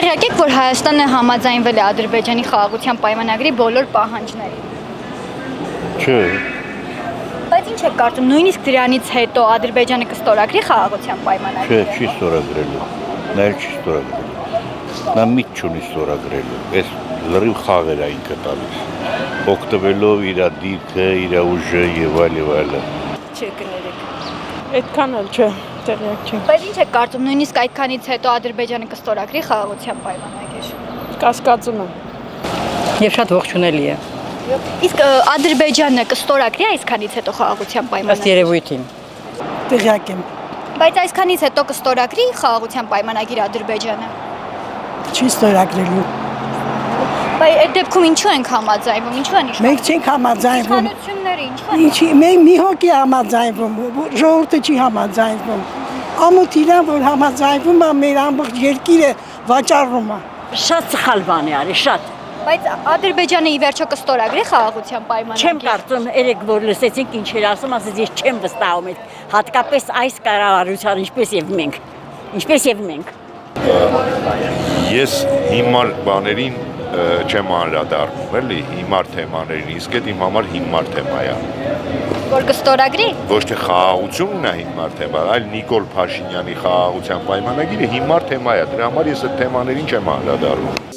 Տեղյակ եք, որ Հայաստանը համաձայնվել է Ադրբեջանի խաղաղության պայմանագրի բոլոր պահանջներին։ Չէ։ Բայց ինչ եք կարծում, նույնիսկ դրանից հետո Ադրբեջանը կստորագրի խաղաղության պայմանագրը։ Չէ, չի ստորագրելու։ Նա էլ չի ստորագրելու։ Նա միտ չունի ստորագրելու։ Այս լրիվ խաղեր է ինքը տալիս։ Օգտվելով իր դիրքը, իր ուժը եւ այլն։ Չէ, կներեք։ Այդքան էլ չէ, տեղյակ չէ։ Բայց ինչ եք կարծում, նույնիսկ այդքանից հետո Ադրբեջանը կստորագրի խաղաղության պայմանագիր։ Կասկածում եմ։ Եվ շատ ողջունելի է։ Իսկ Ադրբեջանը կստորագրի այսքանից հետո խաղաղության Ըստ պայմանագիր։ երևույթին։ Տեղյակ եմ։ Բայց այսքանից հետո կստորագրի խաղաղության պայմանագիր Ադրբեջանը։ Չի ստորագրելու։ Բայց այդ դեպքում ինչու ենք համաձայնվում, ինչու են Մենք չենք համաձայնվում։ իշխանությունները ինչու են։ Ինչի մենք մի հոգի համաձայնվում, ժողովուրդը չի համաձայնվում։ Ամոթ իրան որ համաձայնվում է մեր ամբողջ երկիրը վաճառվում է։ Շատ սխալ բան է արի, շատ։ Բայց Ադրբեջանը ի վերջո կստորագրի խաղաղության պայմանագիր։ Չեմ կարծում, երեք որ լսեցինք ինչ էր ասում, ասես ես չեմ վստահում այդ հատկապես այս կառավարության ինչպես եւ մենք։ Ես հիմար բաներին չեմ անդրադառնում, էլի, հիմար թեմաներին, իսկ այդ իմ համար հիմար թեմա է։ Որ կստորագրի։ Ոչ թե խաղաղությունն է հիմար թեմա, այլ Նիկոլ Փաշինյանի խաղաղության պայմանագիրը հիմար թեմա է։ Դրա համար ես այդ թեմաներին չեմ անդրադառնում։